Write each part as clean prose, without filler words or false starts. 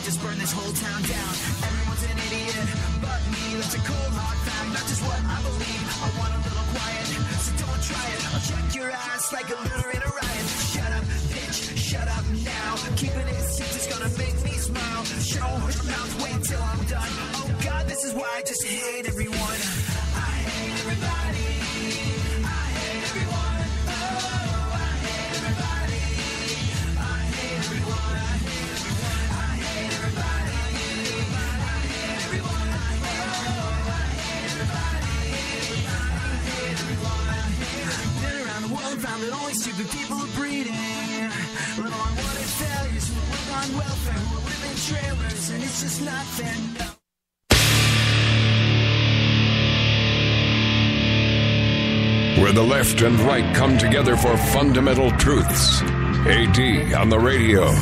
just burn this whole town down. Everyone's an idiot, but me. That's a cold hard fact, not just what I believe. I want a little quiet, so don't try it. I'll check your ass like a looter in a riot. Shut up, bitch, shut up now. Keeping it secret's gonna make me smile. Show her mouth, wait till I'm done. Oh God, this is why I just hate everyone. I hate everybody. I hate everyone. Oh, I hate everybody. I hate everyone. I hate everyone. I hate everybody. I hate everyone. Oh, I hate everybody. I hate everyone. I hate everyone. Been around the world and found that only stupid people are breeding. Little unwanted failures who live on welfare, who live in trailers, and it's just not fair. No. Where the left and right come together for fundamental truths. AD on the radio. Do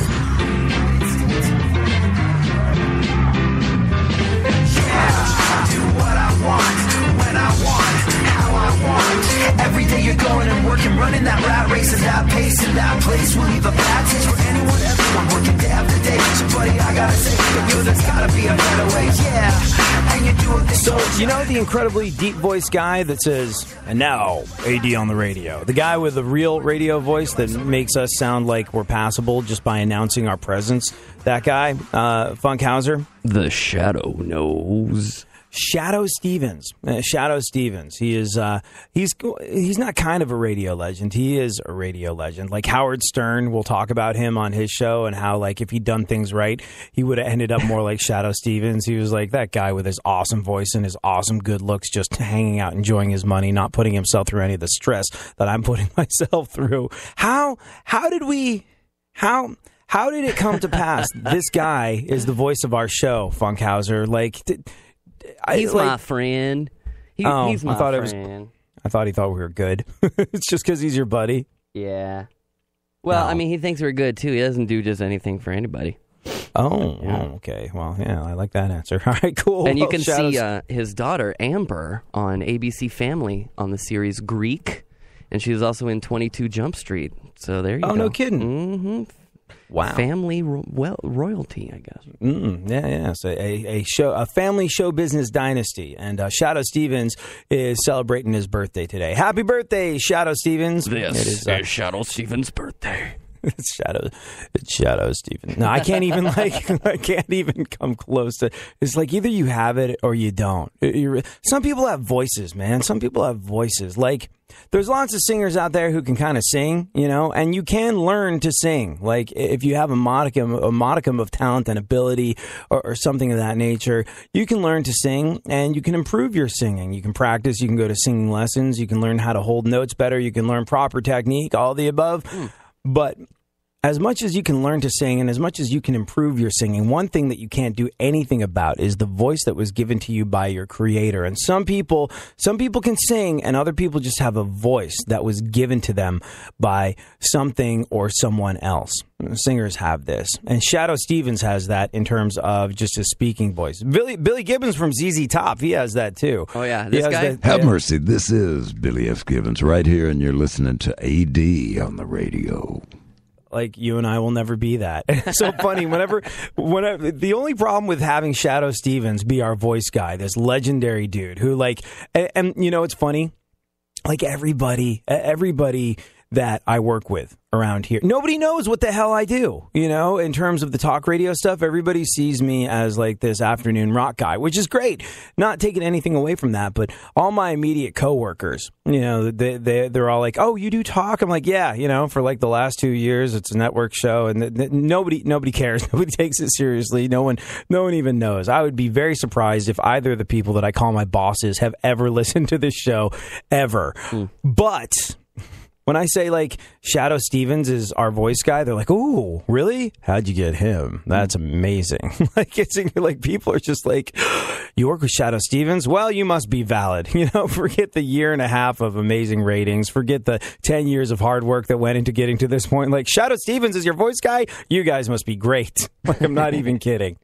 what I want, when I want, how I want. Every day you're going and working, running that rat race and that pace and that place will leave a bad taste for anyone, everyone working day after day. So buddy, I gotta say, yo, there's gotta be a better way, yeah. And you do it this. So, you know the incredibly deep voice guy that says, and now, AD on the radio. The guy with the real radio voice that makes us sound like we're passable just by announcing our presence. That guy, Funkhauser. The Shadow knows. Shadow Stevens. Shadow Stevens. He is he's not kind of a radio legend. He is a radio legend. Like Howard Stern will talk about him on his show and how like if he'd done things right, he would have ended up more like Shadow Stevens. He was like that guy with his awesome voice and his awesome good looks, just hanging out, enjoying his money, not putting himself through any of the stress that I'm putting myself through. How did it come to pass? This guy is the voice of our show, Funkhauser. Like, he's my friend. He's my friend. I thought he thought we were good. It's just because he's your buddy. Yeah. Well, I mean, he thinks we're good, too. He doesn't do just anything for anybody. Oh, okay. Well, yeah, I like that answer. All right, cool. And you can see his daughter, Amber, on ABC Family on the series Greek. And she was also in 22 Jump Street. So there you go. Oh, no kidding. Mm-hmm. Wow. Family royalty, I guess. Yeah. So a family show business dynasty. And Shadow Stevens is celebrating his birthday today. Happy birthday, Shadow Stevens. This is Shadow Stevens' birthday. It's Shadow Stevens. No, I can't even come close to. It's like either you have it or you don't. Some people have voices, man. Some people have voices. Like there's lots of singers out there who can kind of sing, you know, and you can learn to sing. Like if you have a modicum of talent and ability or something of that nature, you can learn to sing and you can improve your singing. You can practice. You can go to singing lessons. You can learn how to hold notes better. You can learn proper technique. All the above. But as much as you can learn to sing and as much as you can improve your singing, one thing that you can't do anything about is the voice that was given to you by your creator. And some people can sing and other people just have a voice that was given to them by something or someone else. Singers have this. And Shadow Stevens has that in terms of just his speaking voice. Billy Gibbons from ZZ Top, he has that too. Oh, yeah. This guy? Have mercy. This is Billy F. Gibbons right here, and you're listening to AD on the radio. Like, you and I will never be that. It's so funny. Whenever the only problem with having Shadow Stevens be our voice guy, this legendary dude who, like, and you know, it's funny. Like, everybody that I work with around here, nobody knows what the hell I do, you know, in terms of the talk radio stuff. Everybody sees me as like this afternoon rock guy, which is great. Not taking anything away from that, but all my immediate coworkers, you know, they're all like, "Oh, you do talk?" I'm like, "Yeah," you know, for like the last 2 years, it's a network show, and nobody cares. Nobody takes it seriously. No one even knows. I would be very surprised if either of the people that I call my bosses have ever listened to this show ever. But when I say, like, Shadow Stevens is our voice guy, they're like, "Ooh, really? How'd you get him? That's amazing." Like, it's like people are just like, "You work with Shadow Stevens? Well, you must be valid." You know, forget the year and a half of amazing ratings. Forget the 10 years of hard work that went into getting to this point. Like, Shadow Stevens is your voice guy? You guys must be great. Like, I'm not even kidding.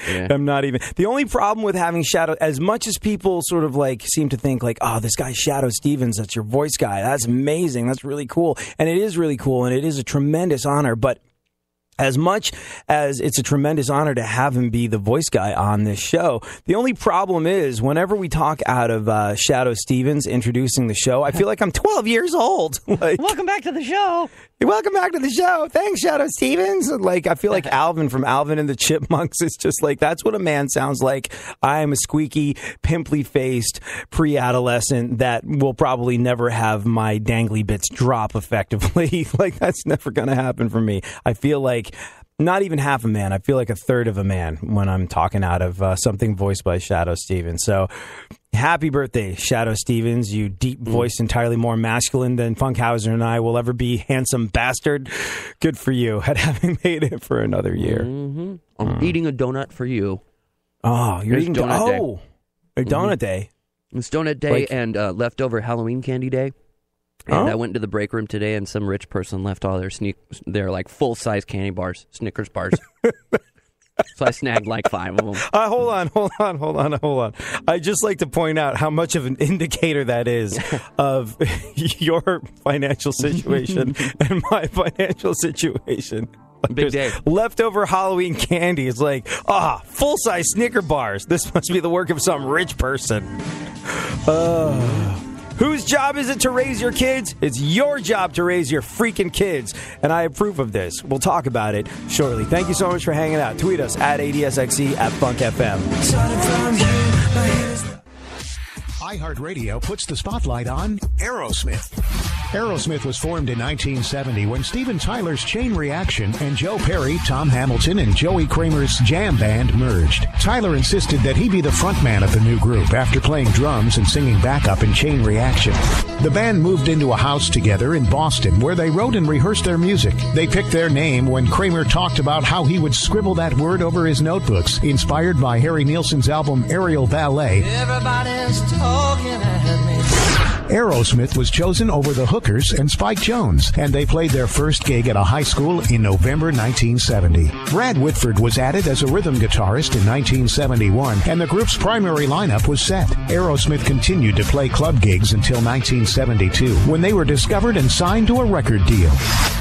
Yeah. I'm not even. The only problem with having Shadow, as much as people sort of like seem to think like, "Oh, this guy's Shadow Stevens, that's your voice guy. That's amazing. That's really cool." And it is really cool, and it is a tremendous honor. But As much as it's a tremendous honor to have him be the voice guy on this show, the only problem is whenever we talk out of Shadoe Stevens introducing the show, I feel like I'm 12 years old. Like, Welcome back to the show. welcome back to the show. Thanks, Shadoe Stevens. Like, I feel like Alvin from Alvin and the Chipmunks is just like, that's what a man sounds like. I am a squeaky, pimply-faced pre-adolescent that will probably never have my dangly bits drop effectively. Like, that's never going to happen for me. I feel like not even half a man. I feel like a third of a man when I'm talking out of something voiced by Shadoe Stevens. So happy birthday, Shadoe Stevens, you deep voice, entirely more masculine than Funkhauser and I will ever be, handsome bastard. Good for you at having made it for another year. Mm-hmm. I'm eating a donut for you. Oh, you're Here's eating donut day. Oh, a donut day. It's donut day Like- and leftover Halloween candy day. And I went to the break room today, and some rich person left all their like full-size candy bars, Snickers bars. So I snagged like 5 of them. Hold on. I just like to point out how much of an indicator that is of your financial situation and my financial situation. Like, Big there's day. Leftover Halloween candy. It's like, full-size Snicker bars. This must be the work of some rich person. Whose job is it to raise your kids? It's your job to raise your freaking kids. And I approve of this. We'll talk about it shortly. Thank you so much for hanging out. Tweet us at ADSXE at FunkFM. iHeartRadio puts the spotlight on Aerosmith. Aerosmith was formed in 1970 when Steven Tyler's Chain Reaction and Joe Perry, Tom Hamilton, and Joey Kramer's jam band merged. Tyler insisted that he be the frontman of the new group after playing drums and singing backup in Chain Reaction. The band moved into a house together in Boston where they wrote and rehearsed their music. They picked their name when Kramer talked about how he would scribble that word over his notebooks, inspired by Harry Nilsson's album Aerial Ballet. Everybody's talking at me. Aerosmith was chosen over the Hookers and Spike Jones, and they played their first gig at a high school in November 1970. Brad Whitford was added as a rhythm guitarist in 1971, and the group's primary lineup was set. Aerosmith continued to play club gigs until 1972, when they were discovered and signed to a record deal.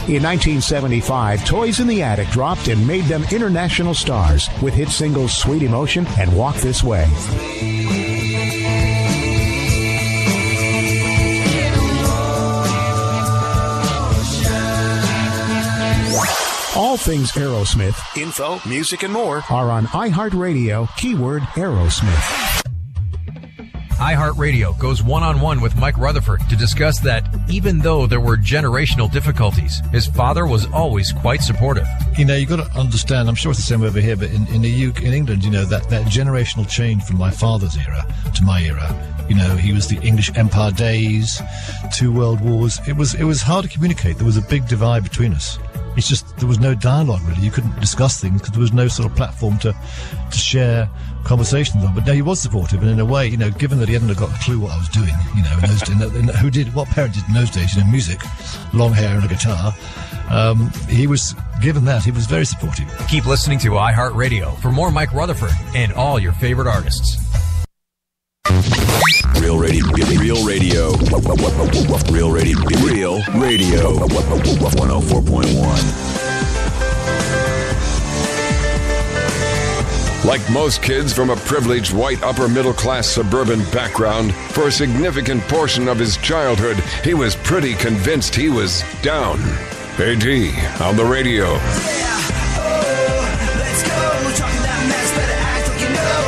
In 1975, Toys in the Attic dropped and made them international stars with hit singles Sweet Emotion and Walk This Way. All things Aerosmith, info, music, and more are on iHeartRadio, keyword Aerosmith. iHeartRadio goes one-on-one with Mike Rutherford to discuss that even though there were generational difficulties, his father was always quite supportive. You know, you've got to understand, I'm sure it's the same over here, but in the UK, in England, you know, that generational change from my father's era to my era, you know, he was the English Empire days, 2 world wars. It was hard to communicate. There was a big divide between us. It's just, there was no dialogue really. You couldn't discuss things because there was no sort of platform to share conversations on. But no, he was supportive, and in a way, you know, given that he hadn't got a clue what I was doing, you know, in those days, what parent did in those days, you know, music, long hair and a guitar, he was given that. He was very supportive. Keep listening to iHeartRadio for more Mike Rutherford and all your favorite artists. Real radio. Real radio. Real radio. Real radio. 104.1. Like most kids from a privileged white upper middle class suburban background, for a significant portion of his childhood, he was pretty convinced he was down. AD on the radio. Yeah, oh, let's go. Talking that mess, better act like you know.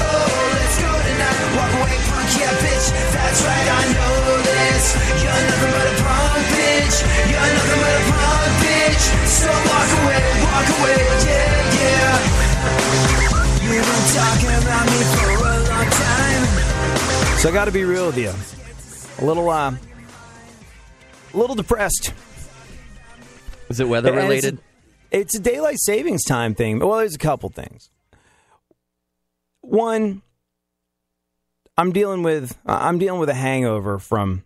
Oh, let's go tonight. Walk away, punk, yeah, bitch. That's right, I know this. You're nothing but a punk, bitch. You're nothing but a punk, bitch. So walk away, yeah, yeah. You've been talking about me for a long time. So I got to be real with you. A little depressed. Is it weather related? It's a daylight savings time thing. Well, there's a couple things. One, I'm dealing with a hangover from.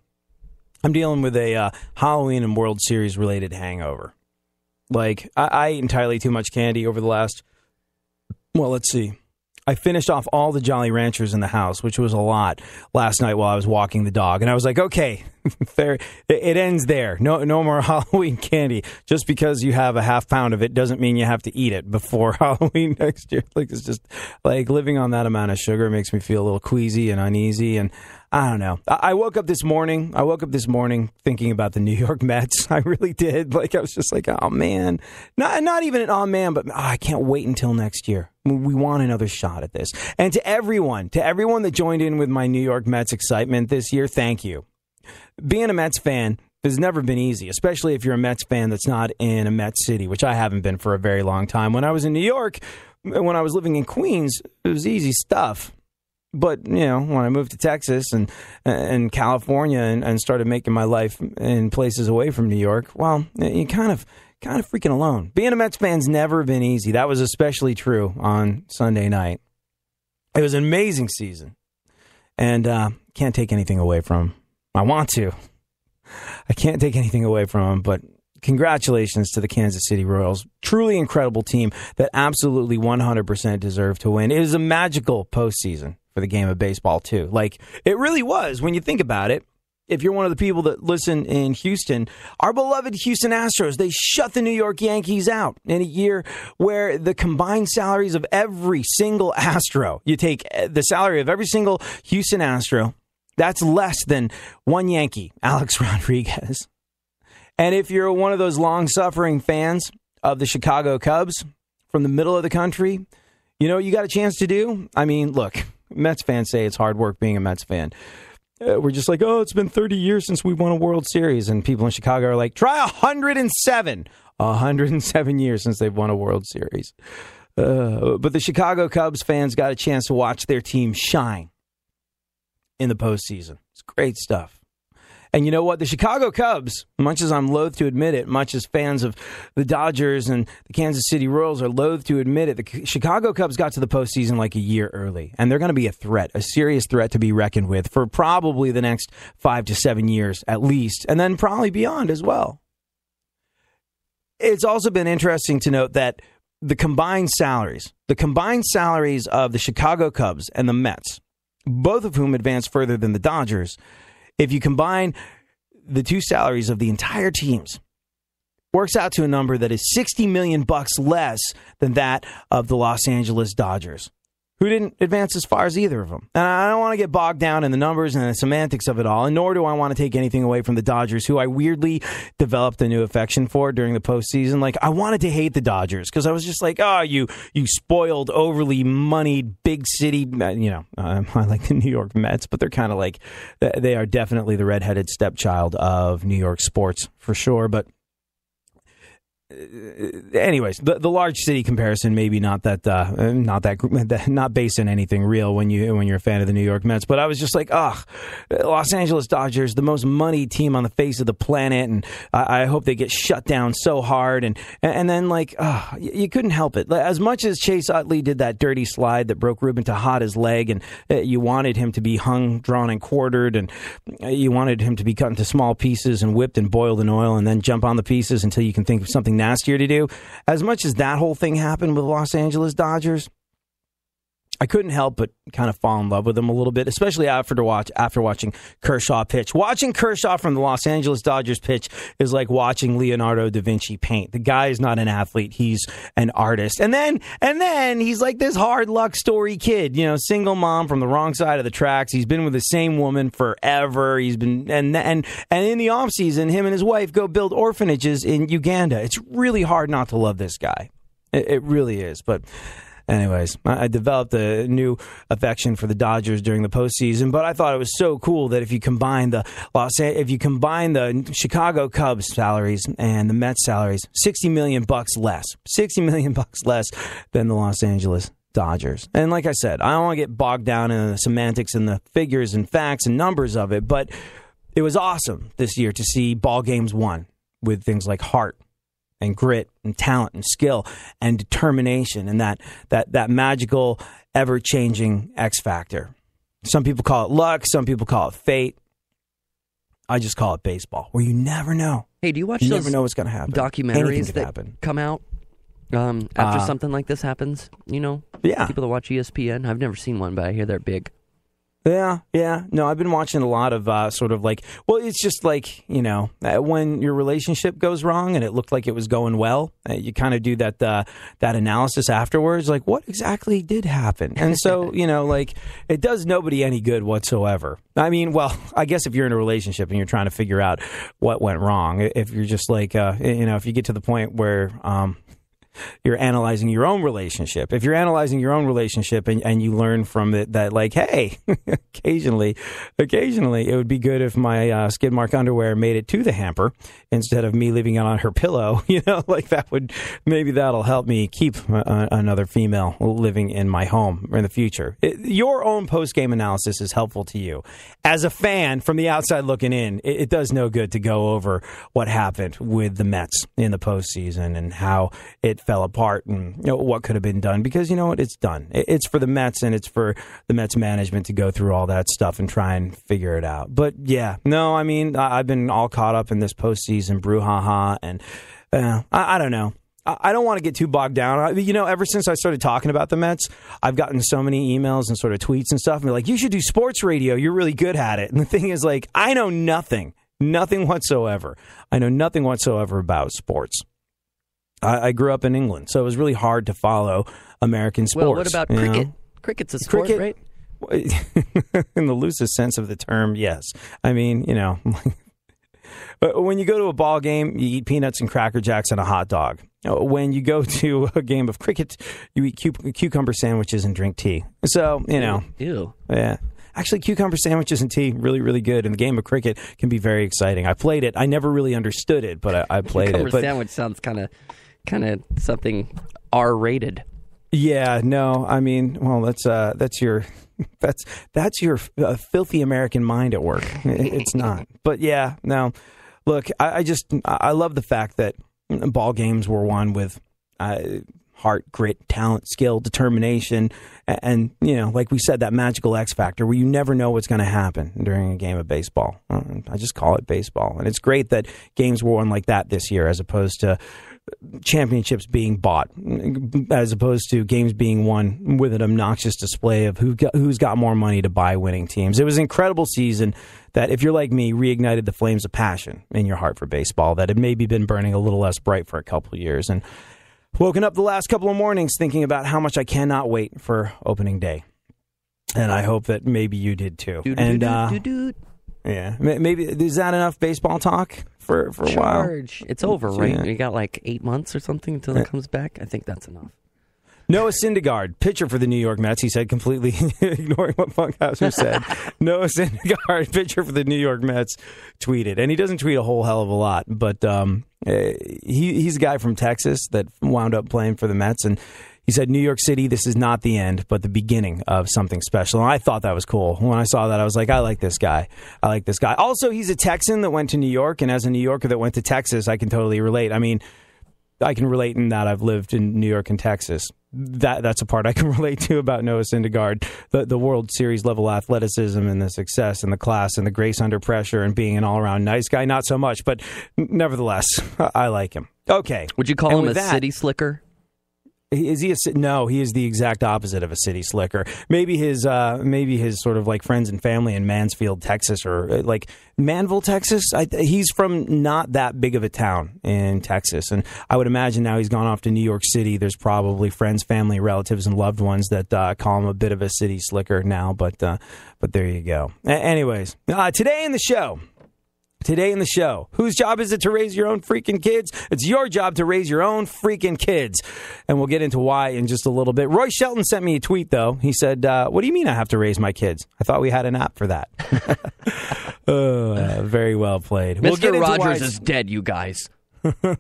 I'm dealing with a Halloween and World Series related hangover. Like I ate entirely too much candy over the last. Well, let's see. I finished off all the Jolly Ranchers in the house, which was a lot, last night while I was walking the dog. And I was like, okay, fair. It ends there. No more Halloween candy. Just because you have a half pound of it doesn't mean you have to eat it before Halloween next year. Like, it's just like living on that amount of sugar makes me feel a little queasy and uneasy. And I don't know. I woke up this morning thinking about the New York Mets. I really did. Like, I was just like, oh man, not even an oh man, but I can't wait until next year. We want another shot at this. And to everyone that joined in with my New York Mets excitement this year, thank you. Being a Mets fan has never been easy, especially if you're a Mets fan that's not in a Mets city, which I haven't been for a very long time. When I was in New York, when I was living in Queens, it was easy stuff. But, when I moved to Texas and California and started making my life in places away from New York, well, you kind of freaking alone. Being a Mets fan's never been easy. That was especially true on Sunday night. It was an amazing season. And can't take anything away from them. I want to. I can't take anything away from them, but congratulations to the Kansas City Royals. Truly incredible team that absolutely 100% deserved to win. It was a magical postseason for the game of baseball, too. Like, it really was when you think about it. If you're one of the people that listen in Houston, our beloved Houston Astros, they shut the New York Yankees out in a year where the combined salaries of every single Astro, you take the salary of every single Houston Astro, that's less than one Yankee, Alex Rodriguez. And if you're one of those long-suffering fans of the Chicago Cubs from the middle of the country, you know what you got a chance to do? I mean, look, Mets fans say it's hard work being a Mets fan. We're just like, oh, it's been 30 years since we won a World Series. And people in Chicago are like, try 107. 107 years since they've won a World Series. But the Chicago Cubs fans got a chance to watch their team shine in the postseason. It's great stuff. And you know what? The Chicago Cubs, much as I'm loath to admit it, much as fans of the Dodgers and the Kansas City Royals are loath to admit it, the Chicago Cubs got to the postseason like a year early. And they're going to be a threat, a serious threat to be reckoned with for probably the next 5 to 7 years at least, and then probably beyond as well. It's also been interesting to note that the combined salaries of the Chicago Cubs and the Mets, both of whom advanced further than the Dodgers, if you combine the two salaries of the entire teams, works out to a number that is $60 million less than that of the Los Angeles Dodgers, who didn't advance as far as either of them. And I don't want to get bogged down in the numbers and the semantics of it all, and nor do I want to take anything away from the Dodgers, who I weirdly developed a new affection for during the postseason. Like, I wanted to hate the Dodgers because I was just like, oh, you spoiled, overly moneyed, big city. I like the New York Mets, but they're kind of like, they are definitely the redheaded stepchild of New York sports for sure. But anyways, the large city comparison maybe not based on anything real when you're a fan of the New York Mets. But I was just like, Los Angeles Dodgers, the most moneyed team on the face of the planet, and I hope they get shut down so hard. And then you couldn't help it. As much as Chase Utley did that dirty slide that broke Ruben Tejada's leg, and you wanted him to be hung, drawn, and quartered, and you wanted him to be cut into small pieces and whipped and boiled in oil, and then jump on the pieces until you can think of something nastier to do. As much as that whole thing happened with the Los Angeles Dodgers, I couldn't help but kind of fall in love with them a little bit, especially after watching Kershaw pitch. Watching Kershaw from the Los Angeles Dodgers pitch is like watching Leonardo da Vinci paint. The guy is not an athlete; he's an artist. And then he's like this hard luck story kid, single mom from the wrong side of the tracks. He's been with the same woman forever. He's been and in the off season, him and his wife go build orphanages in Uganda. It's really hard not to love this guy. It really is, but. Anyways, I developed a new affection for the Dodgers during the postseason, but I thought it was so cool that if you combine the Chicago Cubs salaries and the Mets salaries, $60 million less than the Los Angeles Dodgers. And like I said, I don't want to get bogged down in the semantics and the figures and facts and numbers of it, but it was awesome this year to see ball games won with things like heart and grit and talent and skill and determination and that magical, ever-changing X factor. Some people call it luck. Some people call it fate. I just call it baseball, where you never know. Hey, do you watch you those never know what's going to happen. Documentaries that come out After something like this happens, Yeah. people that watch ESPN, I've never seen one, but I hear they're big. Yeah. No, I've been watching a lot of it's just like, when your relationship goes wrong and it looked like it was going well, you kind of do that analysis afterwards, like what exactly did happen? And so, it does nobody any good whatsoever. I mean, well, I guess if you're in a relationship and you're trying to figure out what went wrong, if you're just like, if you get to the point where, you're analyzing your own relationship. If you're analyzing your own relationship and you learn from it that, like, hey, occasionally, it would be good if my skid mark underwear made it to the hamper instead of me leaving it on her pillow. That'll help me keep another female living in my home in the future. Your own post-game analysis is helpful to you. As a fan from the outside looking in, it does no good to go over what happened with the Mets in the postseason and how it fell apart and what could have been done, because it's done. It's for the Mets and it's for the Mets management to go through all that stuff and try and figure it out. But I've been all caught up in this postseason brouhaha, and I don't know. I don't want to get too bogged down. Ever since I started talking about the Mets, I've gotten so many emails and sort of tweets and stuff, and they're like, you should do sports radio. You're really good at it. And the thing is, like, I know nothing whatsoever. I know nothing whatsoever about sports. I grew up in England, so it was really hard to follow American sports. Well, what about cricket? Cricket's a sport, right? In the loosest sense of the term, yes. I mean, when you go to a ball game, you eat peanuts and Cracker Jacks and a hot dog. When you go to a game of cricket, you eat cucumber sandwiches and drink tea. So, Ew. Yeah. Actually, cucumber sandwiches and tea, really, really good. And the game of cricket can be very exciting. I played it. I never really understood it, but I played it. Cucumber sandwich sounds kind of something R-rated. Yeah, no, I mean, well, that's your filthy American mind at work. It's not, but yeah, no. Look, I love the fact that ball games were won with heart, grit, talent, skill, determination, and like we said, that magical X factor where you never know what's going to happen during a game of baseball. I just call it baseball, and it's great that games were won like that this year, as opposed to championships being bought, as opposed to games being won with an obnoxious display of who's got more money to buy winning teams. It was an incredible season that, if you're like me, reignited the flames of passion in your heart for baseball that had maybe been burning a little less bright for a couple of years. And woken up the last couple of mornings thinking about how much I cannot wait for opening day. And I hope that maybe you did too. Yeah, maybe is that enough baseball talk for a while? It's over, right? Yeah. You got like 8 months or something until it comes back. I think that's enough. Noah Syndergaard, pitcher for the New York Mets, he said, completely ignoring what Funkhauser said. Noah Syndergaard, pitcher for the New York Mets, tweeted, and he doesn't tweet a whole hell of a lot, but he's a guy from Texas that wound up playing for the Mets, and he said, New York City, this is not the end, but the beginning of something special. And I thought that was cool. When I saw that, I was like, I like this guy. Also, he's a Texan that went to New York, and as a New Yorker that went to Texas, I can totally relate. I mean, I can relate in that I've lived in New York and Texas. That's a part I can relate to about Noah Syndergaard, the World Series level athleticism and the success and the class and the grace under pressure and being an all-around nice guy. Not so much, but nevertheless, I like him. Okay. Would you call him a city slicker? Is he no, he is the exact opposite of a city slicker. Maybe his sort of like friends and family in Mansfield, Texas, or like Manville, Texas. He's from not that big of a town in Texas, and I would imagine now he's gone off to New York City. There's probably friends, family, relatives, and loved ones that call him a bit of a city slicker now. But there you go. Anyways, today in the show, whose job is it to raise your own freaking kids? It's your job to raise your own freaking kids. And we'll get into why in just a little bit. Roy Shelton sent me a tweet, though. He said, what do you mean I have to raise my kids? I thought we had an app for that. Very well played. Mr. Rogers is dead, you guys.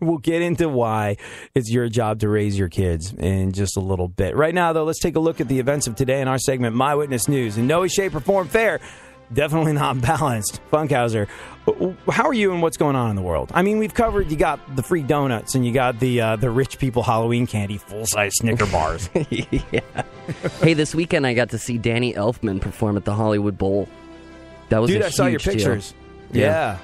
We'll get into why it's your job to raise your kids in just a little bit. Right now, though, let's take a look at the events of today in our segment, My Witness News. In no way, shape, or form fair. Definitely not balanced. Funkhauser, how are you and what's going on in the world? I mean, we've covered, you got the free donuts and you got the rich people Halloween candy, full-size Snicker bars. Yeah. Hey, this weekend I got to see Danny Elfman perform at the Hollywood Bowl. That was I saw your pictures. Yeah.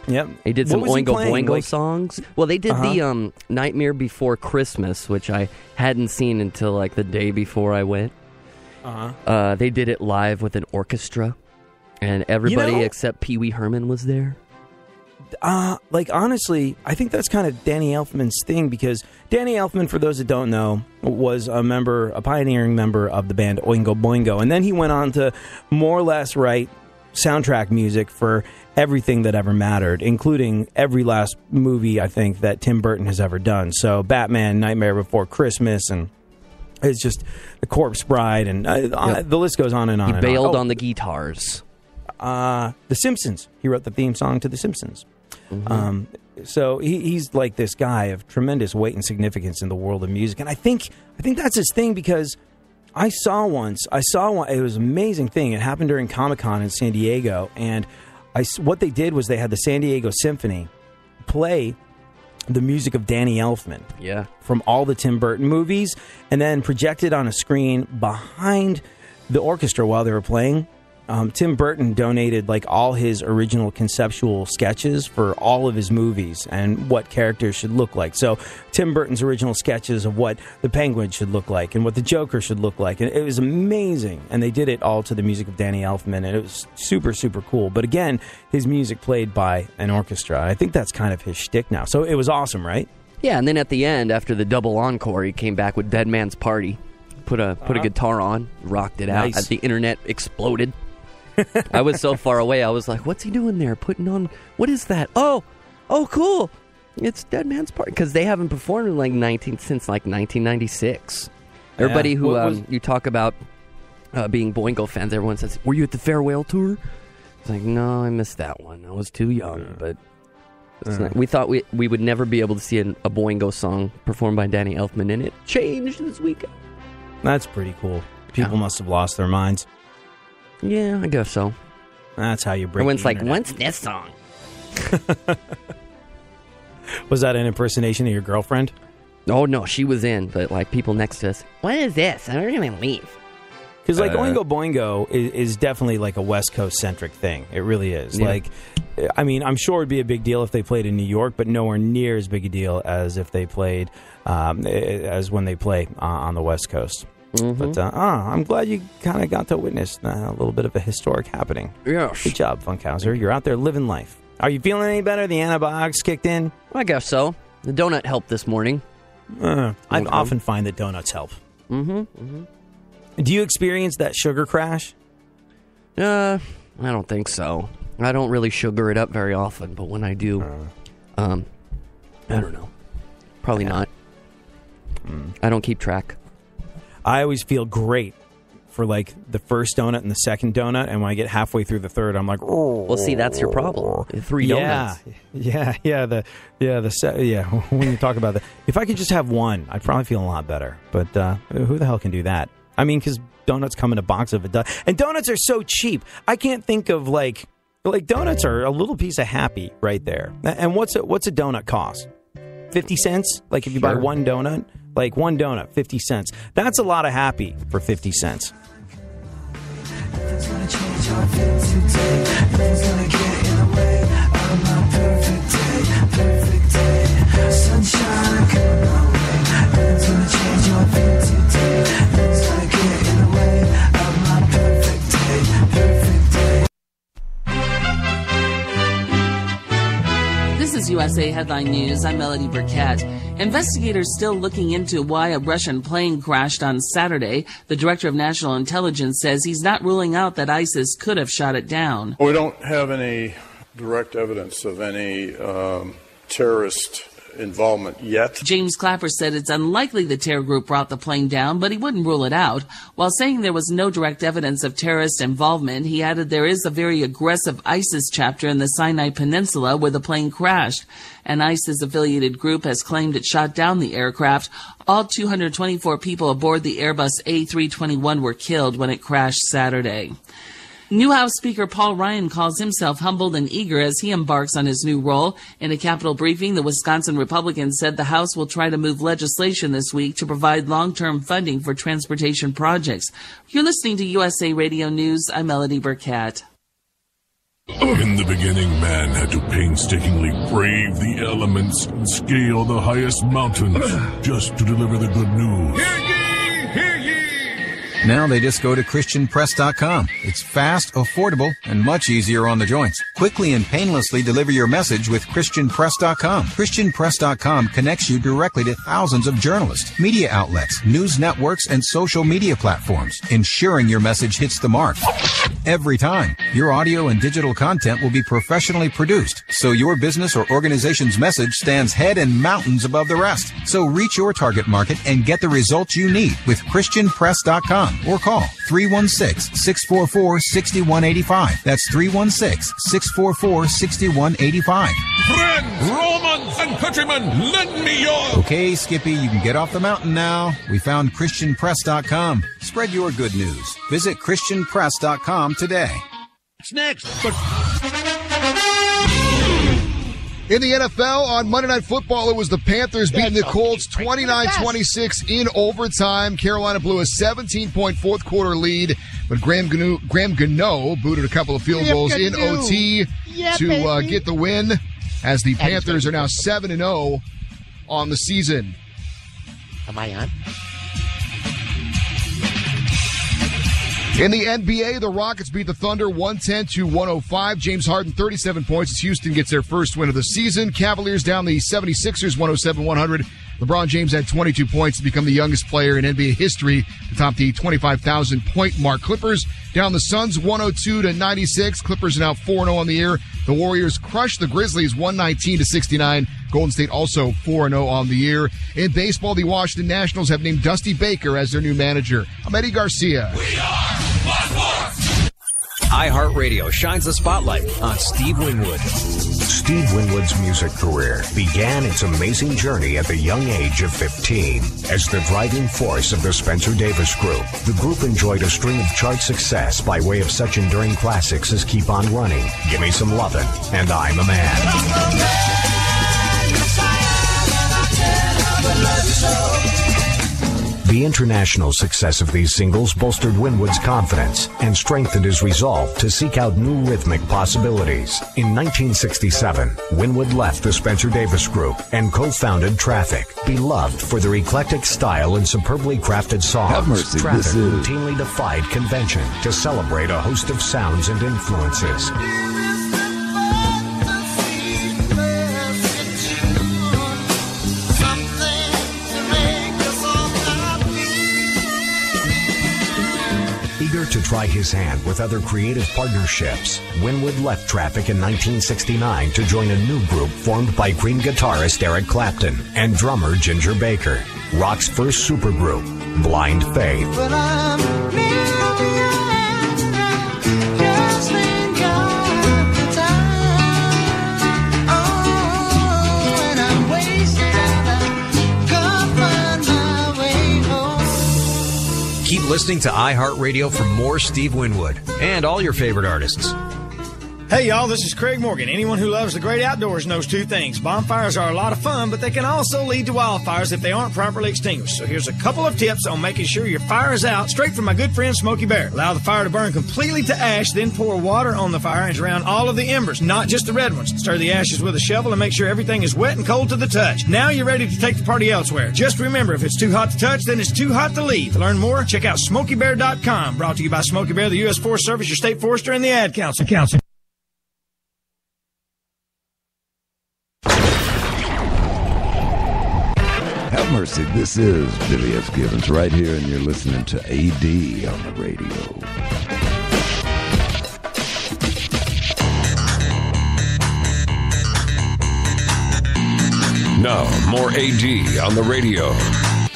Yep. He did What some was he Oingo playing? Boingo Like- songs. Well, they did the Nightmare Before Christmas, which I hadn't seen until like the day before I went. They did it live with an orchestra, and everybody You know- except Pee Wee Herman was there. Like, honestly, I think that's kind of Danny Elfman's thing, because Danny Elfman, for those that don't know, was a pioneering member of the band Oingo Boingo. And then he went on to more or less write soundtrack music for everything that ever mattered, including every last movie, I think, that Tim Burton has ever done. So Batman, Nightmare Before Christmas, and it's just The Corpse Bride, and the list goes on and on. He and bailed on. on the guitars. The Simpsons. He wrote the theme song to The Simpsons. So he's like this guy of tremendous weight and significance in the world of music, and I think that's his thing, because I saw one. It was an amazing thing. It happened during Comic-Con in San Diego, and what they did was they had the San Diego Symphony play the music of Danny Elfman. Yeah. From all the Tim Burton movies, and then projected on a screen behind the orchestra while they were playing. Tim Burton donated like all his original conceptual sketches for all of his movies and what characters should look like. So Tim Burton's original sketches of what the Penguin should look like and what the Joker should look like. And it was amazing. And they did it all to the music of Danny Elfman. And it was super, super cool. But again, his music played by an orchestra. I think that's kind of his shtick now. So it was awesome, right? Yeah, and then at the end, after the double encore, he came back with Dead Man's Party. Put a guitar on, rocked it out. Nice. The internet exploded. I was so far away, I was like, what's he doing there? Putting on, what is that? Oh, cool. It's Dead Man's Party. Because they haven't performed in since 1996. Everybody who you talk about being Boingo fans, everyone says, were you at the Farewell Tour? It's like, no, I missed that one. I was too young. But it's not, we thought we would never be able to see a Boingo song performed by Danny Elfman, and it changed this weekend. That's pretty cool. People must have lost their minds. Yeah, I guess so. That's how you break. Everyone's the like, internet. what's this song? Was that an impersonation of your girlfriend? Oh, no, she was in, but like people next to us, what is this? I'm going to leave. Because like Oingo Boingo is definitely like a West Coast centric thing. It really is. Yeah. Like, I mean, I'm sure it'd be a big deal if they played in New York, but nowhere near as big a deal as if they played as when they play on the West Coast. Mm-hmm. But I'm glad you kind of got to witness a little bit of a historic happening. Yes. Good job, Funkhauser. You're out there living life. Are you feeling any better? The antibiotics kicked in? I guess so. The donut helped this morning. I often find that donuts help. Do you experience that sugar crash? I don't think so. I don't really sugar it up very often, but when I do, I don't know. Probably not. I don't keep track. I always feel great for like the first donut and the second donut, and when I get halfway through the third, I'm like, oh. Well, see, that's your problem. 3 donuts. Yeah. When you talk about that, if I could just have one, I'd probably feel a lot better. But who the hell can do that? I mean, because donuts come in a box of a dozen, and donuts are so cheap. I can't think of like donuts are a little piece of happy right there. And what's a donut cost? 50 cents? Like if you buy one donut. Like one donut, 50 cents. That's a lot of happy for 50 cents. Nothing's gonna change how I feel today. Nothing's gonna get in the way of my perfect day. Sunshine coming my way. Nothing's gonna change how I feel today. Nothing's gonna get in the way of my perfect day. This is USA Headline News. I'm Melody Burkett. Investigators still looking into why a Russian plane crashed on Saturday. The director of national intelligence says he's not ruling out that ISIS could have shot it down. We don't have any direct evidence of any terrorist involvement yet. James Clapper said it's unlikely the terror group brought the plane down, but he wouldn't rule it out. While saying there was no direct evidence of terrorist involvement, he added there is a very aggressive ISIS chapter in the Sinai Peninsula where the plane crashed. An ISIS-affiliated group has claimed it shot down the aircraft. All 224 people aboard the Airbus A321 were killed when it crashed Saturday. New House Speaker Paul Ryan calls himself humbled and eager as he embarks on his new role. In a Capitol briefing, the Wisconsin Republican said the House will try to move legislation this week to provide long-term funding for transportation projects. You're listening to USA Radio News. I'm Melody Burkett. In the beginning, man had to painstakingly brave the elements and scale the highest mountains just to deliver the good news. Hear ye! Hear ye! Now they just go to ChristianPress.com. It's fast, affordable, and much easier on the joints. Quickly and painlessly deliver your message with ChristianPress.com. ChristianPress.com connects you directly to thousands of journalists, media outlets, news networks, and social media platforms, ensuring your message hits the mark. Every time, your audio and digital content will be professionally produced, so your business or organization's message stands head and mountains above the rest. So reach your target market and get the results you need with ChristianPress.com. Or call 316-644-6185. That's 316-644-6185. Friends, Romans, and countrymen, lend me your... Okay, Skippy, you can get off the mountain now. We found ChristianPress.com. Spread your good news. Visit ChristianPress.com today. What's next? In the NFL, on Monday Night Football, it was the Panthers beating the Colts 29-26 in overtime. Carolina blew a 17-point fourth-quarter lead, but Graham Gano booted a couple of field goals in OT to get the win, as the Panthers are now 7-0 on the season. Am I on? In the NBA, the Rockets beat the Thunder 110-105. James Harden, 37 points as Houston gets their first win of the season. Cavaliers down the 76ers 107-100. LeBron James had 22 points to become the youngest player in NBA history to top the 25,000-point mark. Clippers down the Suns 102-96. Clippers are now 4-0 on the year. The Warriors crushed the Grizzlies 119-69. Golden State also 4-0 on the year. In baseball, the Washington Nationals have named Dusty Baker as their new manager. I'm Eddie Garcia. We are One Force. iHeartRadio shines the spotlight on Steve Winwood. Steve Winwood's music career began its amazing journey at the young age of 15. As the driving force of the Spencer Davis Group, the group enjoyed a string of chart success by way of such enduring classics as Keep On Running, Gimme Some Lovin', and I'm a Man. The international success of these singles bolstered Winwood's confidence and strengthened his resolve to seek out new rhythmic possibilities. In 1967, Winwood left the Spencer Davis Group and co-founded Traffic. Beloved for their eclectic style and superbly crafted songs, Traffic routinely defied convention to celebrate a host of sounds and influences. Eager to try his hand with other creative partnerships, Winwood left Traffic in 1969 to join a new group formed by Cream guitarist Eric Clapton and drummer Ginger Baker. Rock's first supergroup, Blind Faith. Keep listening to iHeartRadio for more Steve Winwood and all your favorite artists. Hey, y'all, this is Craig Morgan. Anyone who loves the great outdoors knows two things. Bonfires are a lot of fun, but they can also lead to wildfires if they aren't properly extinguished. So here's a couple of tips on making sure your fire is out, straight from my good friend Smokey Bear. Allow the fire to burn completely to ash, then pour water on the fire and drown all of the embers, not just the red ones. Stir the ashes with a shovel and make sure everything is wet and cold to the touch. Now you're ready to take the party elsewhere. Just remember, if it's too hot to touch, then it's too hot to leave. To learn more, check out SmokeyBear.com. Brought to you by Smokey Bear, the U.S. Forest Service, your state forester, and the Ad Council. Have mercy. This is Billy S. Gibbons right here, and you're listening to AD on the radio. Now, more AD on the radio.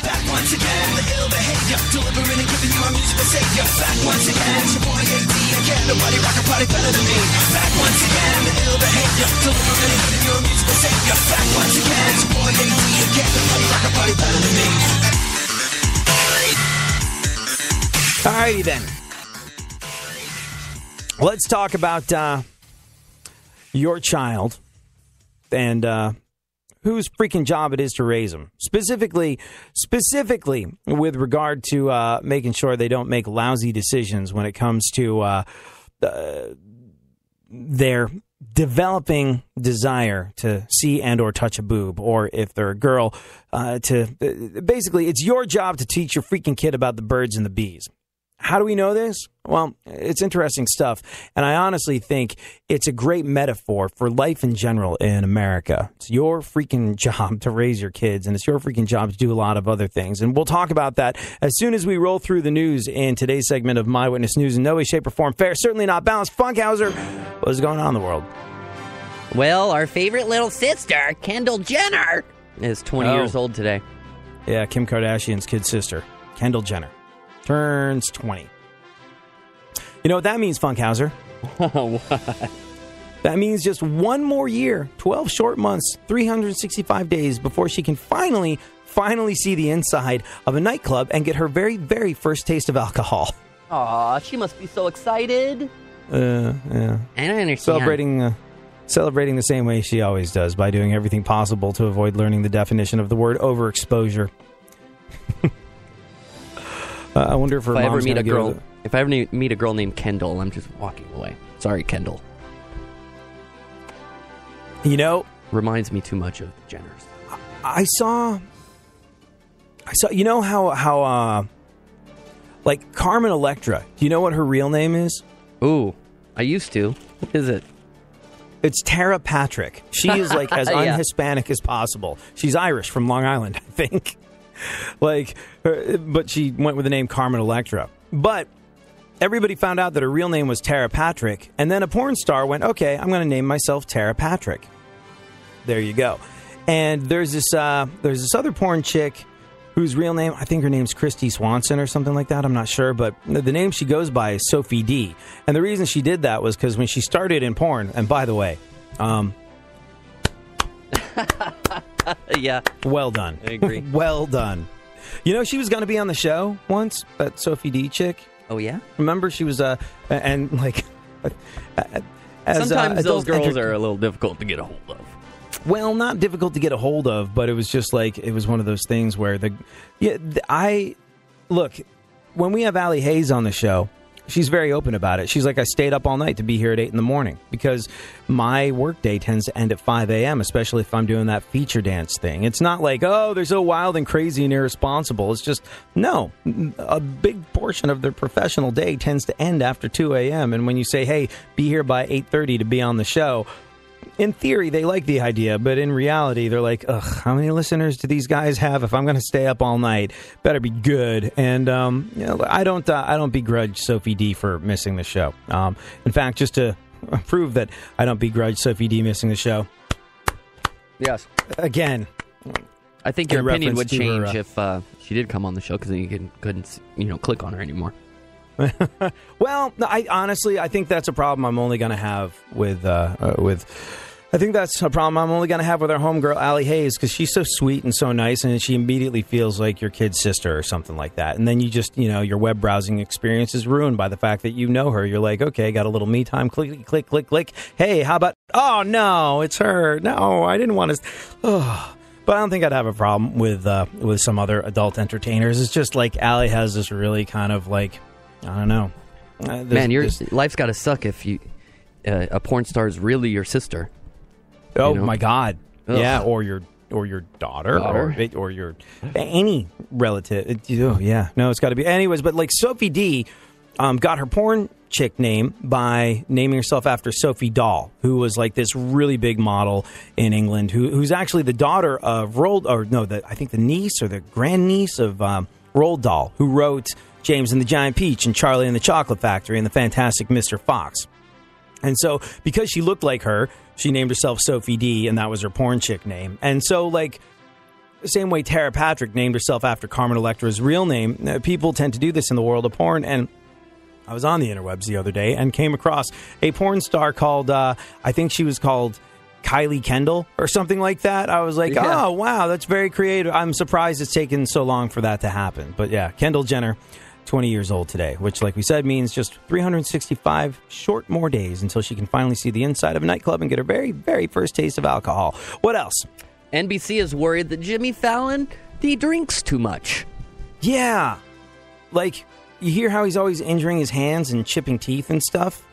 Back once again, the ill behavior, delivering and giving you a musical savior. Back once again, it's your boy AD again. Nobody rock a party better than me. Back once again, the ill behavior, delivering and giving you a musical savior. Back once again, it's your boy AD again. Nobody rock a party better than me. Alrighty then. Let's talk about your child and whose freaking job it is to raise them. Specifically with regard to making sure they don't make lousy decisions when it comes to their developing desire to see and or touch a boob, or if they're a girl, basically it's your job to teach your freaking kid about the birds and the bees. How do we know this? Well, it's interesting stuff, and I honestly think it's a great metaphor for life in general in America. It's your freaking job to raise your kids, and it's your freaking job to do a lot of other things, and we'll talk about that as soon as we roll through the news in today's segment of My Witness News. In no way, shape, or form fair, certainly not balanced. Funkhauser, what's going on in the world? Well, our favorite little sister, Kendall Jenner, is 20 years old today. Yeah, Kim Kardashian's kid sister, Kendall Jenner, turns 20. You know what that means, Funkhauser? What? That means just one more year, 12 short months, 365 days before she can finally see the inside of a nightclub and get her very, very first taste of alcohol. Aw, she must be so excited. Yeah. I don't understand. Celebrating the same way she always does, by doing everything possible to avoid learning the definition of the word overexposure. I wonder if her mom's ever meet gonna a give her girl. If I ever meet a girl named Kendall, I'm just walking away. Sorry, Kendall. You know, reminds me too much of the Jenners. I saw. You know how like Carmen Electra. Do you know what her real name is? Ooh, I used to. What is it? It's Tara Patrick. She is like as Yeah. un-Hispanic as possible. She's Irish from Long Island, I think. But she went with the name Carmen Electra. But everybody found out that her real name was Tara Patrick, and then a porn star went, okay, I'm going to name myself Tara Patrick. There you go. And there's this other porn chick whose real name, I think her name's Christy Swanson or something like that. I'm not sure, but the name she goes by is Sophie D. And the reason she did that was because when she started in porn, and by the way, yeah, well done. I agree. Well done. You know, she was going to be on the show once, that Sophie D chick. Oh, yeah? Remember, she was, and like... Sometimes those girls are a little difficult to get a hold of. Well, not difficult to get a hold of, but it was just like, it was one of those things where look, when we have Allie Hayes on the show, she's very open about it. She's like, I stayed up all night to be here at 8 in the morning because my workday tends to end at 5 a.m., especially if I'm doing that feature dance thing. It's not like, oh, they're so wild and crazy and irresponsible. It's just, no, a big portion of their professional day tends to end after 2 a.m. And when you say, hey, be here by 8:30 to be on the show, in theory, they like the idea, but in reality, they're like, ugh, how many listeners do these guys have? If I'm going to stay up all night, better be good. And I don't begrudge Sophie D for missing the show. In fact, just to prove that I don't begrudge Sophie D missing the show. Yes. Again, I think your opinion would change if she did come on the show, because then you couldn't click on her anymore. Well, I think that's a problem I'm only going to have with I think that's a problem I'm only going to have with our homegirl, Allie Hayes, because she's so sweet and so nice, and she immediately feels like your kid's sister or something like that. And then you just, your web browsing experience is ruined by the fact that you know her. You're like, okay, got a little me time, click, click, click, click. Hey, how about, oh, no, it's her. No, I didn't want to. Oh. But I don't think I'd have a problem with some other adult entertainers. It's just like Allie has this really kind of like, I don't know. Life's got to suck if a porn star is really your sister. Oh my God! Ugh. Yeah, or your daughter. or your any relative. Yeah, no, it's got to be. Anyways, but like Sophie D, got her porn chick name by naming herself after Sophie Dahl, who was like this really big model in England, who's actually the daughter of I think the niece or the grandniece of Roald Dahl, who wrote James and the Giant Peach and Charlie and the Chocolate Factory and the Fantastic Mr. Fox. And so because she looked like her, she named herself Sophie D, and that was her porn chick name. And so, like, the same way Tara Patrick named herself after Carmen Electra's real name, people tend to do this in the world of porn. And I was on the interwebs the other day and came across a porn star called, I think she was called Kylie Kendall or something like that. I was like, oh, wow, that's very creative. I'm surprised it's taken so long for that to happen. But yeah, Kendall Jenner, 20 years old today, which, like we said, means just 365 short more days until she can finally see the inside of a nightclub and get her very, very first taste of alcohol. What else? NBC is worried that Jimmy Fallon, he drinks too much. Yeah. Like, you hear how he's always injuring his hands and chipping teeth and stuff?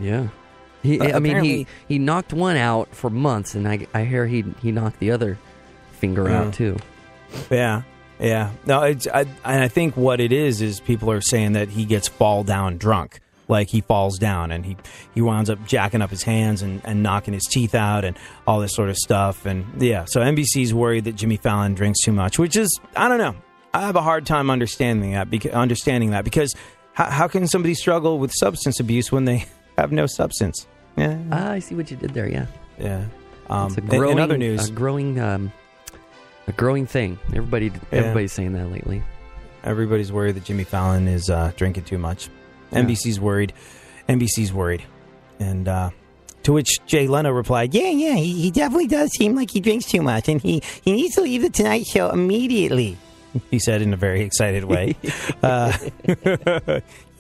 Yeah. He knocked one out for months, and I hear he knocked the other finger out too. Yeah. No, I think what it is people are saying that he gets fall down drunk. Like he falls down and he winds up jacking up his hands and knocking his teeth out and all this sort of stuff. And yeah, so NBC's worried that Jimmy Fallon drinks too much, which is, I don't know. I have a hard time understanding that because how can somebody struggle with substance abuse when they have no substance? Yeah. I see what you did there. Yeah. Yeah. It's a growing, in other news, a growing thing. Everybody's saying that lately. Everybody's worried that Jimmy Fallon is drinking too much. Yeah. NBC's worried. And to which Jay Leno replied, yeah, he definitely does seem like he drinks too much, and he needs to leave the Tonight Show immediately, he said in a very excited way.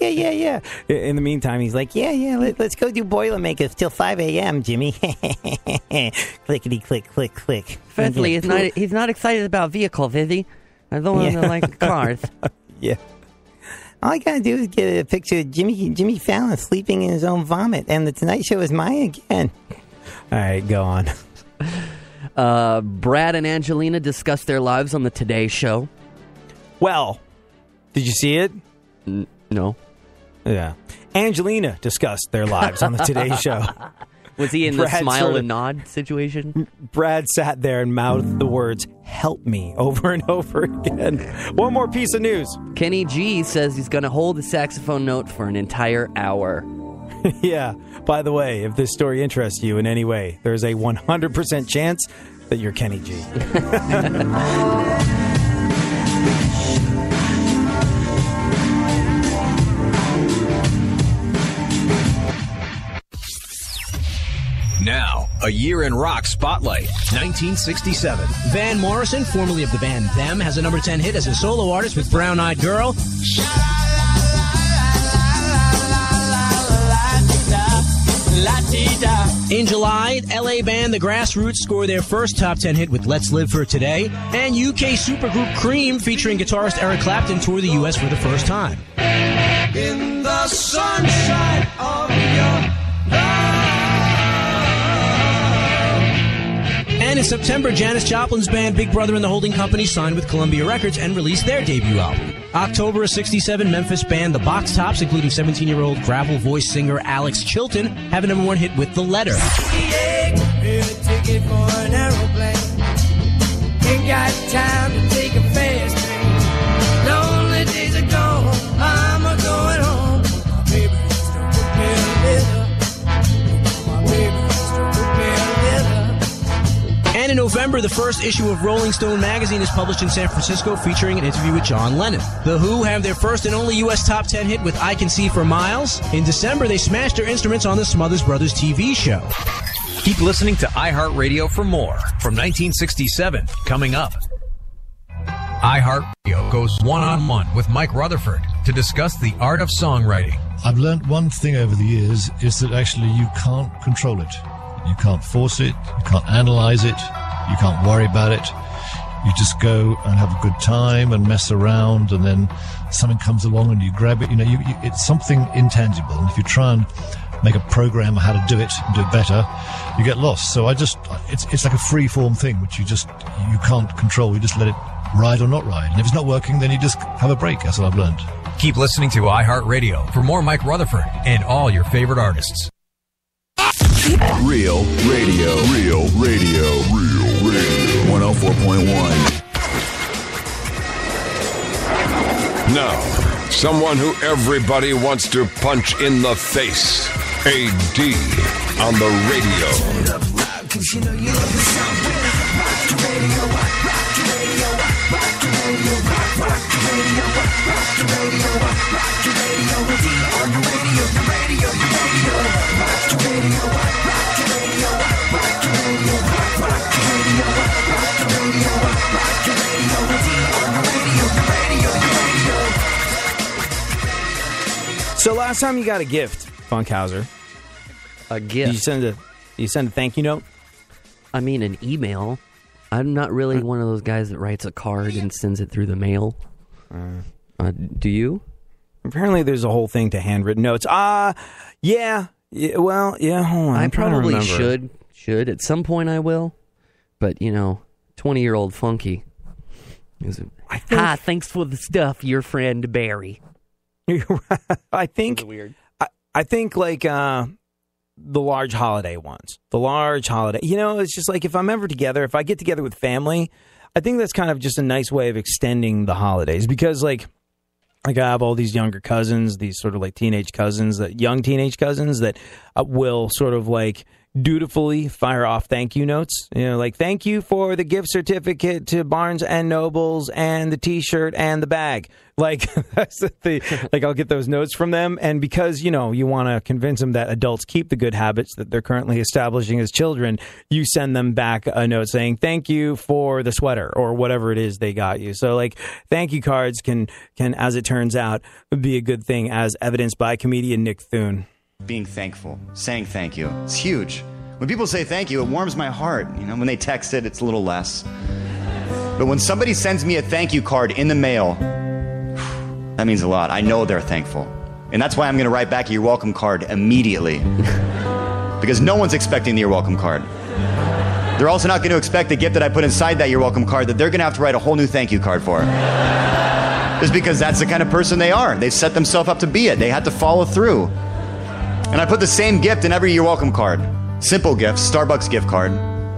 Yeah. In the meantime, he's like, let's go do Boilermakers till 5 a.m., Jimmy. Clickety, click, click, click. Firstly, he's not excited about vehicles, is he? I don't want to like cars. Yeah. All I gotta do is get a picture of Jimmy Fallon sleeping in his own vomit, and the Tonight Show is mine again. All right, go on. Brad and Angelina discussed their lives on the Today Show. Well, did you see it? No. Yeah. Angelina discussed their lives on the Today Show. Was he in the smile and nod situation? Brad sat there and mouthed the words, "Help me," over and over again. One more piece of news. Kenny G says he's going to hold the saxophone note for an entire hour. Yeah. By the way, if this story interests you in any way, there's a 100% chance that you're Kenny G. Now, a year in rock spotlight. 1967. Van Morrison, formerly of the band Them, has a number 10 hit as a solo artist with Brown Eyed Girl. In July, LA band The Grassroots scored their first top 10 hit with Let's Live for Today. And UK supergroup Cream, featuring guitarist Eric Clapton, toured the US for the first time. In the sunshine of your And in September, Janis Joplin's band Big Brother and the Holding Company signed with Columbia Records and released their debut album. October of '67, Memphis band The Box Tops, including 17-year-old gravel voice singer Alex Chilton, have a number 1 hit with The Letter. Ticket for an aeroplane. Ain't got time to take a fast train. Lonely days are gone. I'm a going home. My baby used to cook me a dinner. My baby used to cook me a dinner. And in November, the first issue of Rolling Stone magazine is published in San Francisco, featuring an interview with John Lennon. The Who have their first and only U.S. top 10 hit with I Can See for Miles. In December, they smashed their instruments on the Smothers Brothers TV show. Keep listening to iHeartRadio for more from 1967 coming up. iHeartRadio goes one-on-one with Mike Rutherford to discuss the art of songwriting. I've learned one thing over the years is that actually you can't control it. You can't force it. You can't analyze it. You can't worry about it. You just go and have a good time and mess around, and then something comes along and you grab it. You know, it's something intangible. And if you try and make a program on how to do it and do it better, you get lost. So it's like a free-form thing, which you can't control. You just let it ride or not ride. And if it's not working, then you just have a break. That's what I've learned. Keep listening to iHeartRadio for more Mike Rutherford and all your favorite artists. Real radio. 104.1. Now, someone who everybody wants to punch in the face. AD on the radio. So last time you got a gift, Funkhauser. A gift? Did you send a thank you note? I mean, an email. I'm not really one of those guys that writes a card and sends it through the mail. Do you? Apparently there's a whole thing to handwritten notes. Yeah. Yeah, well, yeah, hold on. I I'm trying to probably remember. should. At some point I will. But, 20-year-old Funky. Hi, thanks for the stuff, your friend Barry. I think weird. I think like the large holiday ones. The large holiday. It's just like if I'm ever together, if I get together with family, I think that's kind of just a nice way of extending the holidays because like I have all these younger cousins, these sort of like young teenage cousins that will sort of like dutifully fire off thank you notes. Like thank you for the gift certificate to Barnes and Nobles and the T-shirt and the bag. Like that's like I'll get those notes from them, and because you want to convince them that adults keep the good habits that they're currently establishing as children, you send them back a note saying thank you for the sweater or whatever it is they got you. So like thank you cards can as it turns out be a good thing, as evidenced by comedian Nick Thune. Being thankful, saying thank you, it's huge. When people say thank you, it warms my heart. When they text it, it's a little less. But when somebody sends me a thank you card in the mail, that means a lot. I know they're thankful. And that's why I'm going to write back a you're welcome card immediately. Because no one's expecting the you're welcome card. They're also not going to expect the gift that I put inside that you're welcome card that they're going to have to write a whole new thank you card for. Just because that's the kind of person they are. They've set themselves up to be it. They had to follow through. And I put the same gift in every you're welcome card. Simple gifts, Starbucks gift card.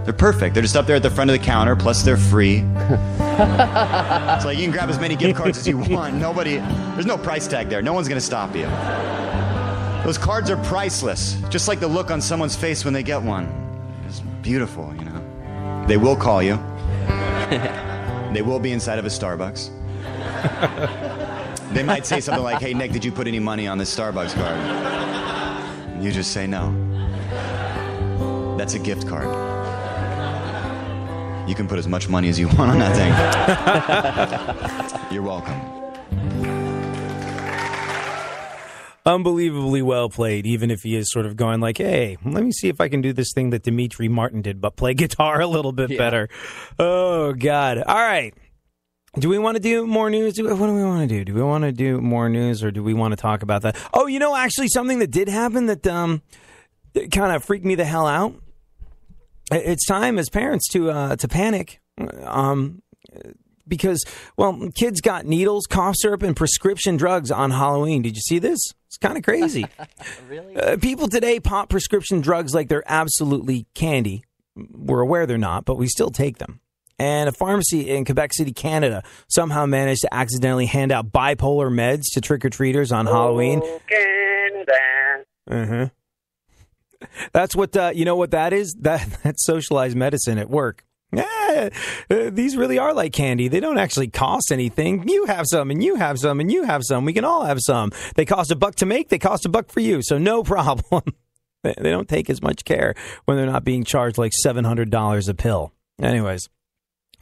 They're perfect. They're just up there at the front of the counter, plus they're free. It's like you can grab as many gift cards as you want. There's no price tag there. No one's going to stop you. Those cards are priceless, just like the look on someone's face when they get one. It's beautiful, They will call you. They will be inside of a Starbucks. They might say something like, hey, Nick, did you put any money on this Starbucks card? And you just say no. That's a gift card. You can put as much money as you want on that thing. You're welcome. Unbelievably well played, even if he is sort of going like, hey, let me see if I can do this thing that Dimitri Martin did, but play guitar a little bit better. Oh, God. All right. Do we want to do more news? What do we want to do? Do we want to do more news, or do we want to talk about that? Oh, actually something that did happen that kind of freaked me the hell out. It's time as parents to panic because, kids got needles, cough syrup, and prescription drugs on Halloween. Did you see this? It's kind of crazy. Really? People today pop prescription drugs like they're absolutely candy. We're aware they're not, but we still take them. And a pharmacy in Quebec City, Canada, somehow managed to accidentally hand out bipolar meds to trick-or-treaters on Halloween. That's what, what that is? That's socialized medicine at work. Yeah, these really are like candy. They don't actually cost anything. You have some, and you have some, and you have some. We can all have some. They cost $1 to make. They cost $1 for you. So no problem. They don't take as much care when they're not being charged like $700 a pill. Anyways.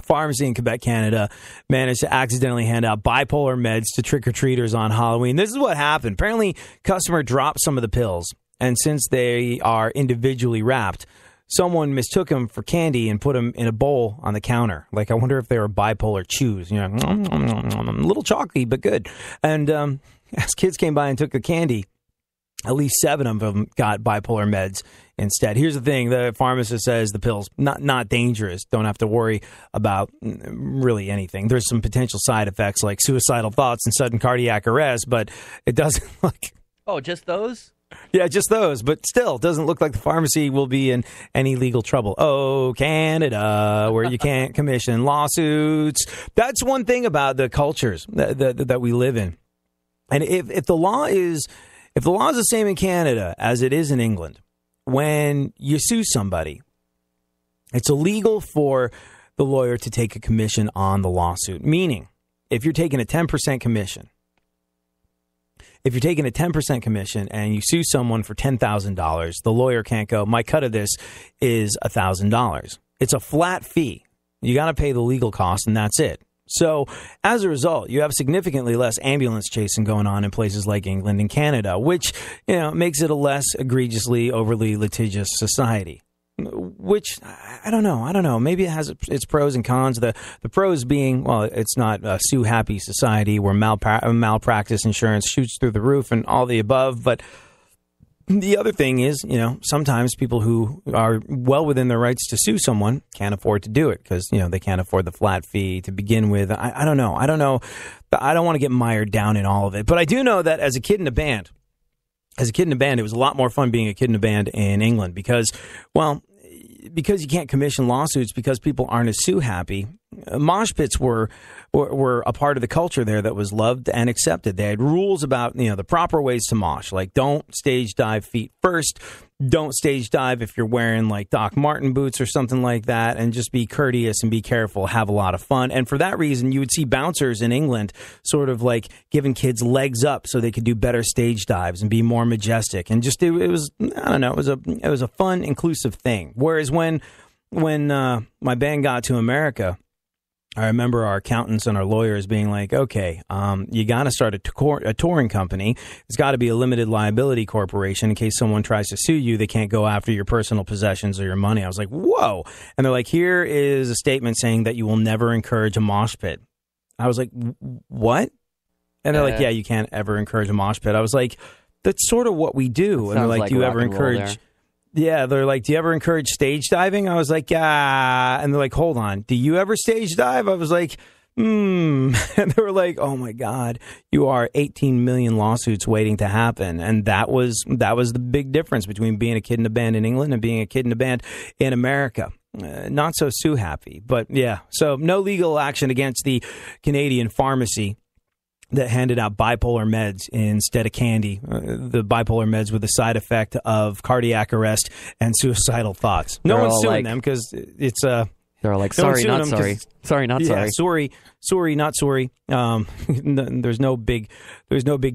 Pharmacy in Quebec, Canada, managed to accidentally hand out bipolar meds to trick-or-treaters on Halloween. This is what happened. Apparently, customer dropped some of the pills, and since they are individually wrapped, someone mistook them for candy and put them in a bowl on the counter. Like, I wonder if they were bipolar chews. A little chalky, but good. And as kids came by and took the candy, at least 7 of them got bipolar meds instead. Here's the thing. The pharmacist says the pill's not dangerous. Don't have to worry about really anything. There's some potential side effects like suicidal thoughts and sudden cardiac arrest, but it doesn't like... Oh, just those? Yeah, just those. But still, it doesn't look like the pharmacy will be in any legal trouble. Oh, Canada, where you can't commission lawsuits. That's one thing about the cultures that we live in. And if the law is... If the law is the same in Canada as it is in England, when you sue somebody, it's illegal for the lawyer to take a commission on the lawsuit. Meaning, if you're taking a 10% commission, and you sue someone for $10,000, the lawyer can't go, my cut of this is $1,000. It's a flat fee. You got to pay the legal cost, and that's it. So as a result, you have significantly less ambulance chasing going on in places like England and Canada, which, makes it a less egregiously overly litigious society, which I don't know. Maybe it has its pros and cons. The pros being, well, it's not a sue happy society where malpractice insurance shoots through the roof and all the above. But the other thing is, sometimes people who are well within their rights to sue someone can't afford to do it because, they can't afford the flat fee to begin with. I don't know. I don't want to get mired down in all of it. But I do know that as a kid in a band, it was a lot more fun being a kid in a band in England because you can't commission lawsuits because people aren't as sue happy. Mosh pits were a part of the culture there that was loved and accepted. They had rules about, the proper ways to mosh, like don't stage dive feet first. Don't stage dive if you're wearing like Doc Marten boots or something like that, and just be courteous and be careful, have a lot of fun. And for that reason, you would see bouncers in England sort of like giving kids legs up so they could do better stage dives and be more majestic. And just, it was a fun, inclusive thing. Whereas when my band got to America, I remember our accountants and our lawyers being like, okay, you got to start a touring company. It's got to be a limited liability corporation in case someone tries to sue you. They can't go after your personal possessions or your money. I was like, whoa. And they're like, here is a statement saying that you will never encourage a mosh pit. I was like, what? And they're like, yeah, you can't ever encourage a mosh pit. I was like, that's sort of what we do. And they're like, do you ever encourage... Yeah, they're like, do you ever encourage stage diving? I was like, yeah. And they're like, hold on, do you ever stage dive? I was like, And they were like, oh, my God, you are 18 million lawsuits waiting to happen. And that was the big difference between being a kid in a band in England and being a kid in a band in America. Not so sue happy. But, yeah, so no legal action against the Canadian pharmacy that handed out bipolar meds instead of candy. The bipolar meds with the side effect of cardiac arrest and suicidal thoughts. No one's suing them because it's they're all like, sorry, not sorry. Sorry, not sorry. Sorry, not sorry. There's no big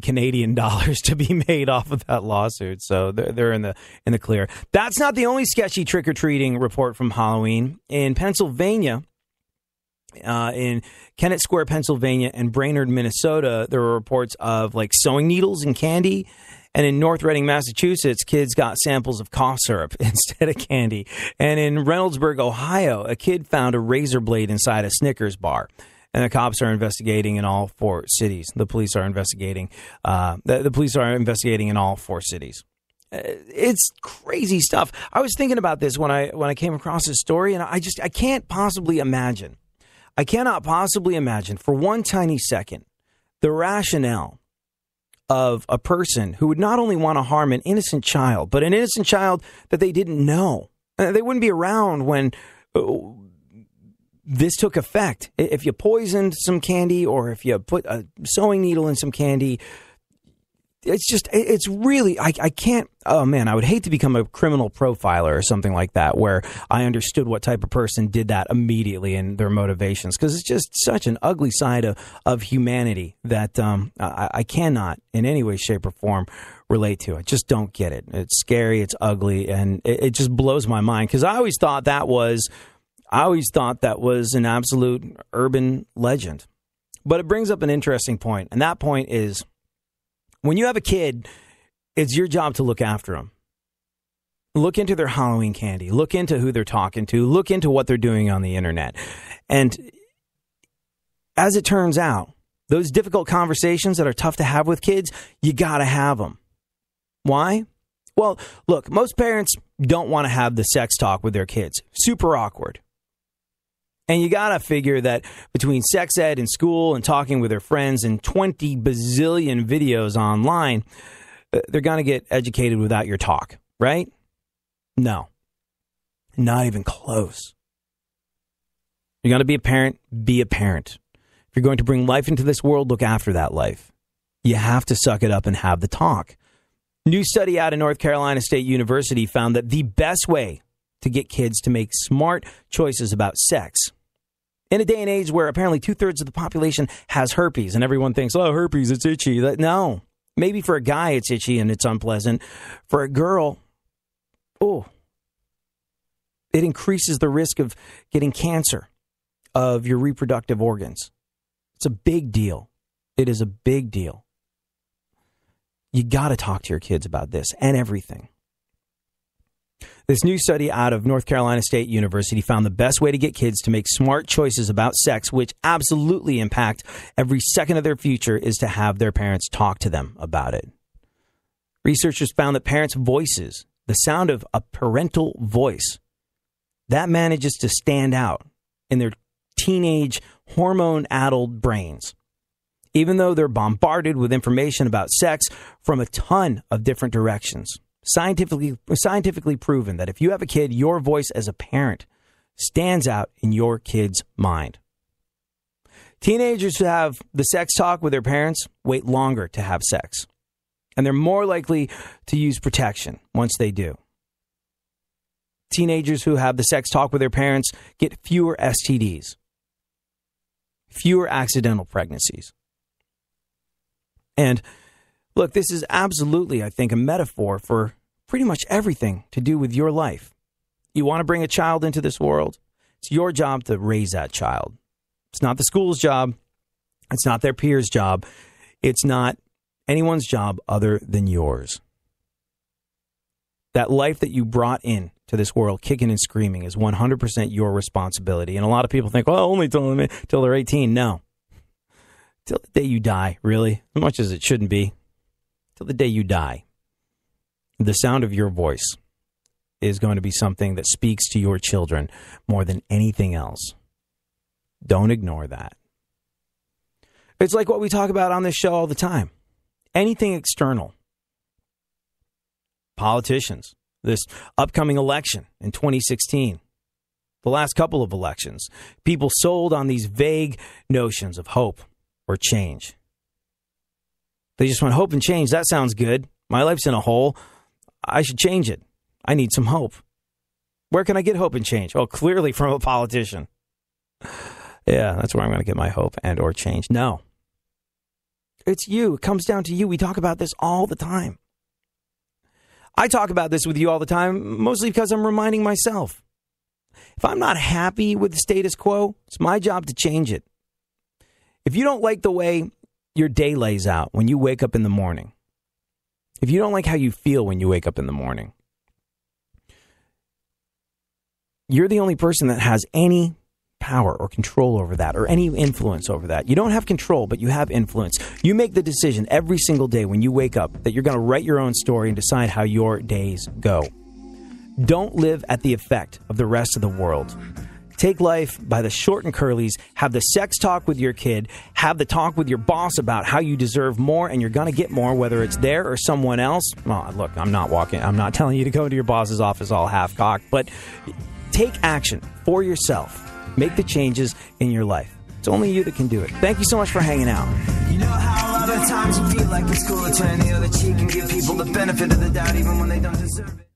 Canadian dollars to be made off of that lawsuit, so they're in the clear. That's not the only sketchy trick or treating report from Halloween in Pennsylvania. In Kennett Square, Pennsylvania, and Brainerd, Minnesota, there were reports of like sewing needles and candy. And in North Reading, Massachusetts, kids got samples of cough syrup instead of candy. And in Reynoldsburg, Ohio, a kid found a razor blade inside a Snickers bar. And the cops are investigating in all 4 cities. The police are investigating. The police are investigating in all 4 cities. It's crazy stuff. I was thinking about this when I came across this story, and I can't possibly imagine. I cannot possibly imagine for one tiny second the rationale of a person who would not only want to harm an innocent child, but an innocent child that they didn't know. They wouldn't be around when this took effect. If you poisoned some candy or if you put a sewing needle in some candy, it's really, I can't, oh man, I would hate to become a criminal profiler or something like that, where I understood what type of person did that immediately and their motivations, because it's just such an ugly side of humanity that I cannot in any way, shape, or form relate to. I just don't get it. It's scary, it's ugly, and it just blows my mind, because I always thought that was an absolute urban legend. But it brings up an interesting point, and that point is, when you have a kid, it's your job to look after them. Look into their Halloween candy. Look into who they're talking to. Look into what they're doing on the internet. And as it turns out, those difficult conversations that are tough to have with kids, you got to have them. Why? Well, look, most parents don't want to have the sex talk with their kids. Super awkward. And you got to figure that between sex ed and school and talking with their friends and 20 bazillion videos online, they're going to get educated without your talk, right? No, not even close. You're going to be a parent, be a parent. If you're going to bring life into this world, look after that life. You have to suck it up and have the talk. New study out of North Carolina State University found that the best way to get kids to make smart choices about sex, in a day and age where apparently 2/3 of the population has herpes, and everyone thinks, oh, herpes, it's itchy. No, maybe for a guy it's itchy and it's unpleasant. For a girl, it increases the risk of getting cancer of your reproductive organs. It's a big deal. It is a big deal. You got to talk to your kids about this and everything. This new study out of North Carolina State University found the best way to get kids to make smart choices about sex, which absolutely impact every second of their future, is to have their parents talk to them about it. Researchers found that parents' voices, the sound of a parental voice, that manages to stand out in their teenage, hormone-addled brains. Even though they're bombarded with information about sex from a ton of different directions. Scientifically proven that if you have a kid, your voice as a parent stands out in your kid's mind. Teenagers who have the sex talk with their parents wait longer to have sex. And they're more likely to use protection once they do. Teenagers who have the sex talk with their parents get fewer STDs, fewer accidental pregnancies. And look, this is absolutely, I think, a metaphor for pretty much everything to do with your life. You want to bring a child into this world? It's your job to raise that child. It's not the school's job. It's not their peers' job. It's not anyone's job other than yours. That life that you brought in to this world, kicking and screaming, is 100% your responsibility. And a lot of people think, well, only till they're 18. No. Till the day you die, really, as much as it shouldn't be. Till the day you die. The sound of your voice is going to be something that speaks to your children more than anything else. Don't ignore that. It's like what we talk about on this show all the time. Anything external. Politicians. This upcoming election in 2016. The last couple of elections. People sold on these vague notions of hope or change. They just want hope and change. That sounds good. My life's in a hole. I should change it. I need some hope. Where can I get hope and change? Oh, clearly from a politician. Yeah, that's where I'm going to get my hope and or change. No. It's you. It comes down to you. We talk about this all the time. I talk about this with you all the time, mostly because I'm reminding myself. If I'm not happy with the status quo, it's my job to change it. If you don't like the way your day lays out when you wake up in the morning, if you don't like how you feel when you wake up in the morning, you're the only person that has any power or control over that or any influence over that. You don't have control, but you have influence. You make the decision every single day when you wake up that you're going to write your own story and decide how your days go. Don't live at the effect of the rest of the world. Take life by the short and curlies. Have the sex talk with your kid. Have the talk with your boss about how you deserve more and you're going to get more, whether it's there or someone else. Well, look, I'm not telling you to go into your boss's office all half-cocked, but take action for yourself. Make the changes in your life. It's only you that can do it. Thank you so much for hanging out. You know how a lot of times you feel like it's cool to turn the other cheek and give people the benefit of the doubt even when they don't deserve it.